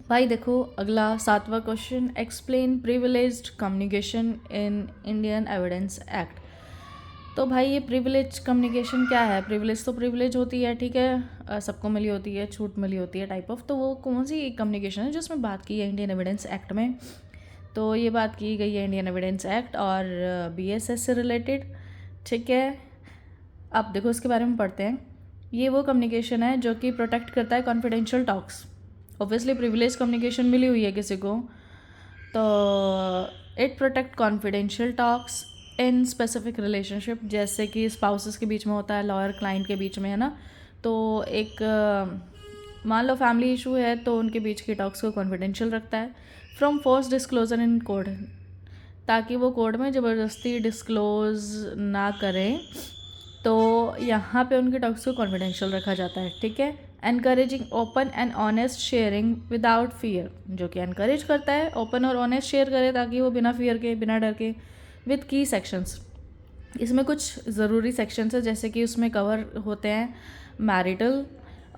भाई देखो अगला 7वां question, explain privileged communication in Indian evidence act. तो भाई ये प्रिविलेज कम्युनिकेशन क्या है? प्रिविलेज तो प्रिविलेज होती है, ठीक है, सबको मिली होती है, छूट मिली होती है टाइप ऑफ। तो वो कौन सी कम्युनिकेशन है जिसमें बात की है इंडियन एविडेंस एक्ट में? तो ये बात की गई है इंडियन एविडेंस एक्ट और बीएसएस से रिलेटेड, ठीक है। अब देखो इसके बारे में पढ़ते हैं। ये वो कम्युनिकेशन है जो कि प्रोटेक्ट करता है confidential talks. Obviously privilege communication मिली हुई है किसी को, तो it protect confidential talks in specific relationship, जैसे कि स्पाउसेस के बीच में होता है, लॉयर क्लाइंट के बीच में, है ना। तो एक मान लो फैमिली इशू है तो उनके बीच की टॉक्स को कॉन्फिडेंशियल रखता है from force disclosure in court, ताकि वो कोर्ट में ज़बरदस्ती डिस्क्लोज ना करें। तो यहाँ पे उनके टॉक्स को कॉन्फिडेंशियल रखा जाता है, ठीक है। Encouraging open and honest sharing without fear, जो कि एनकरेज करता है ओपन और ऑनेस्ट शेयर करे ताकि वो बिना फियर के, बिना डर के, विद की सेक्शंस। इसमें कुछ ज़रूरी सेक्शंस है, जैसे कि उसमें कवर होते हैं मैरिटल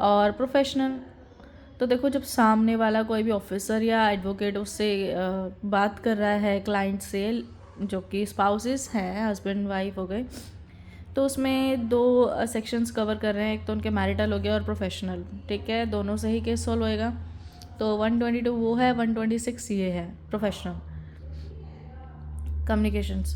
और प्रोफेशनल। तो देखो जब सामने वाला कोई भी ऑफिसर या एडवोकेट उससे बात कर रहा है क्लाइंट से, जो कि स्पाउसेस हैं, हस्बैंड वाइफ हो गए, तो उसमें दो सेक्शंस कवर कर रहे हैं, एक तो उनके मैरिटल हो गया और प्रोफेशनल, ठीक है। दोनों से ही केस सॉल्व होएगा। तो 122 वो है, 126 ये है प्रोफेशनल कम्युनिकेशंस,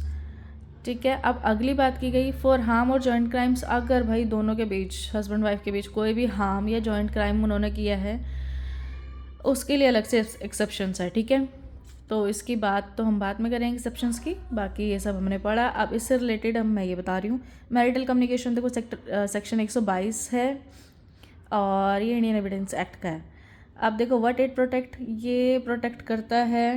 ठीक है। अब अगली बात की गई फॉर हार्म और जॉइंट क्राइम्स। अगर भाई दोनों के बीच, हस्बैंड वाइफ के बीच कोई भी हार्म या जॉइंट क्राइम उन्होंने किया है, उसके लिए अलग से एक्सेप्शंस है, ठीक है। तो इसकी बात तो हम बाद में करेंगे एक्सेप्शंस की, बाकी ये सब हमने पढ़ा। अब इससे रिलेटेड मैं ये बता रही हूँ, मैरिटल कम्युनिकेशन देखो सेक्शन 122 है और ये इंडियन एविडेंस एक्ट का है। अब देखो व्हाट इट प्रोटेक्ट, ये प्रोटेक्ट करता है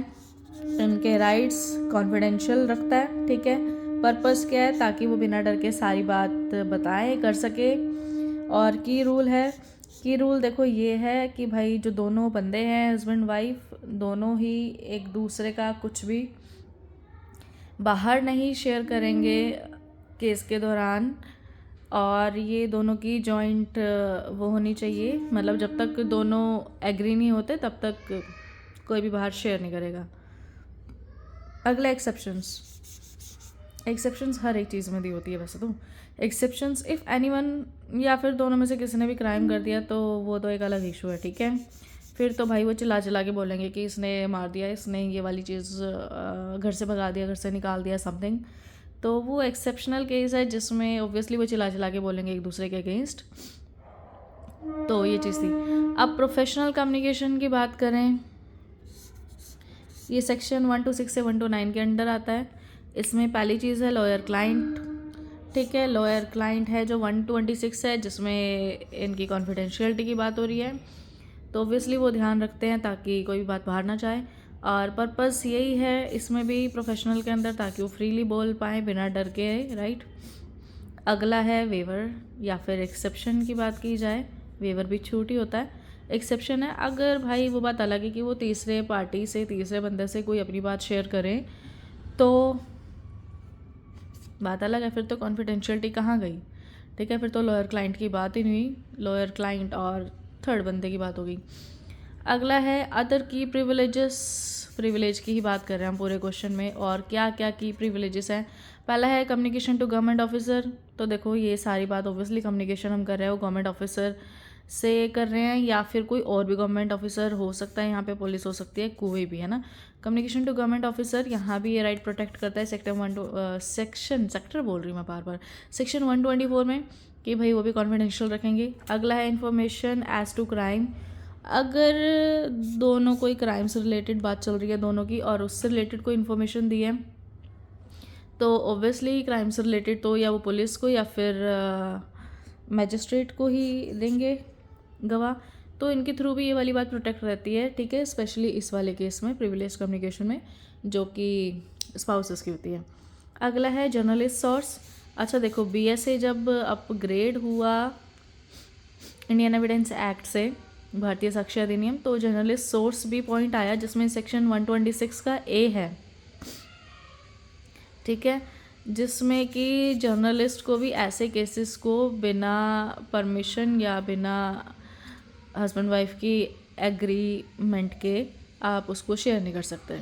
इनके राइट्स, कॉन्फिडेंशियल रखता है, ठीक है। पर्पस क्या है? ताकि वो बिना डर के सारी बात बताएं, कर सके। और की रूल है, की रूल देखो ये है कि भाई जो दोनों बंदे हैं, हस्बैंड वाइफ, दोनों ही एक दूसरे का कुछ भी बाहर नहीं शेयर करेंगे केस के दौरान। और ये दोनों की जॉइंट वो होनी चाहिए, मतलब जब तक दोनों एग्री नहीं होते तब तक कोई भी बाहर शेयर नहीं करेगा। अगला एक्सेप्शंस, एक्सेप्शंस हर एक चीज़ में दी होती है वैसे तो। एक्सेप्शंस इफ़ एनीवन, या फिर दोनों में से किसी ने भी क्राइम कर दिया तो वो तो एक अलग इशू है, ठीक है। फिर तो भाई वो चिल्ला चिल्ला के बोलेंगे कि इसने मार दिया, इसने ये वाली चीज़ घर से भगा दिया, घर से निकाल दिया, समथिंग। तो वो एक्सेप्शनल केस है जिसमें ऑब्वियसली वो चिल्ला चिल्ला के बोलेंगे एक दूसरे के अगेंस्ट। तो ये चीज़ थी। अब प्रोफेशनल कम्युनिकेशन की बात करें, ये सेक्शन 126 से 129 के अंडर आता है। इसमें पहली चीज़ है लॉयर क्लाइंट, ठीक है। लॉयर क्लाइंट है जो 126 है, जिसमें इनकी कॉन्फिडेंशियलिटी की बात हो रही है। तो ऑब्वियसली वो ध्यान रखते हैं ताकि कोई भी बात बाहर ना जाए, और पर्पस यही है इसमें भी प्रोफेशनल के अंदर, ताकि वो फ्रीली बोल पाएँ बिना डर के, राइट। अगला है वेवर या फिर एक्सेप्शन की बात की जाए, वेवर भी छूट ही होता है। एक्सेप्शन है अगर भाई वो बात अलग है कि वो तीसरे पार्टी से, तीसरे बंदे से कोई अपनी बात शेयर करें तो बात अलग है, फिर तो कॉन्फिडेंशियलिटी कहाँ गई, ठीक है। फिर तो लॉयर क्लाइंट की बात ही नहीं हुई, लॉयर क्लाइंट और थर्ड बंदे की बात होगी। अगला है अदर की प्रिविलेजेस, प्रिविलेज की ही बात कर रहे हैं हम पूरे क्वेश्चन में। और क्या क्या की प्रिविलेजेस हैं? पहला है कम्युनिकेशन टू गवर्नमेंट ऑफिसर। तो देखो ये सारी बात ऑब्वियसली कम्युनिकेशन हम कर रहे हैं वो गवर्नमेंट ऑफिसर से कर रहे हैं, या फिर कोई और भी गवर्नमेंट ऑफिसर हो सकता है, यहाँ पे पुलिस हो सकती है, कोई भी, है ना। कम्युनिकेशन टू गवर्नमेंट ऑफिसर, यहाँ भी ये राइट प्रोटेक्ट करता है सेक्टर बोल रही हूँ मैं बार बार, सेक्शन 124 में, कि भाई वो भी कॉन्फिडेंशियल रखेंगे। अगला है इन्फॉर्मेशन एज टू क्राइम। अगर दोनों कोई क्राइम से रिलेटेड बात चल रही है दोनों की, और उससे रिलेटेड कोई इन्फॉर्मेशन दी है, तो ऑब्वियसली क्राइम से रिलेटेड तो या वो पुलिस को या फिर मजिस्ट्रेट को ही देंगे गवाह। तो इनके थ्रू भी ये वाली बात प्रोटेक्ट रहती है, ठीक है, स्पेशली इस वाले केस में, प्रिविलेज कम्युनिकेशन में, जो कि स्पाउसेस की होती है। अगला है जर्नलिस्ट सोर्स। अच्छा देखो बीएसए जब अपग्रेड हुआ इंडियन एविडेंस एक्ट से, भारतीय साक्ष्य अधिनियम, तो जर्नलिस्ट सोर्स भी पॉइंट आया, जिसमें सेक्शन 126 का ए है, ठीक है, जिसमें कि जर्नलिस्ट को भी ऐसे केसेस को बिना परमिशन या बिना हस्बैंड वाइफ की एग्रीमेंट के आप उसको शेयर नहीं कर सकते।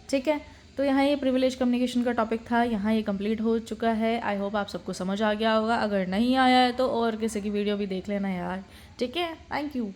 ठीक है, तो यहाँ ये प्रिविलेज कम्युनिकेशन का टॉपिक था, यहाँ ये कंप्लीट हो चुका है। आई होप आप सबको समझ आ गया होगा। अगर नहीं आया है तो और किसी की वीडियो भी देख लेना यार। ठीक है, थैंक यू।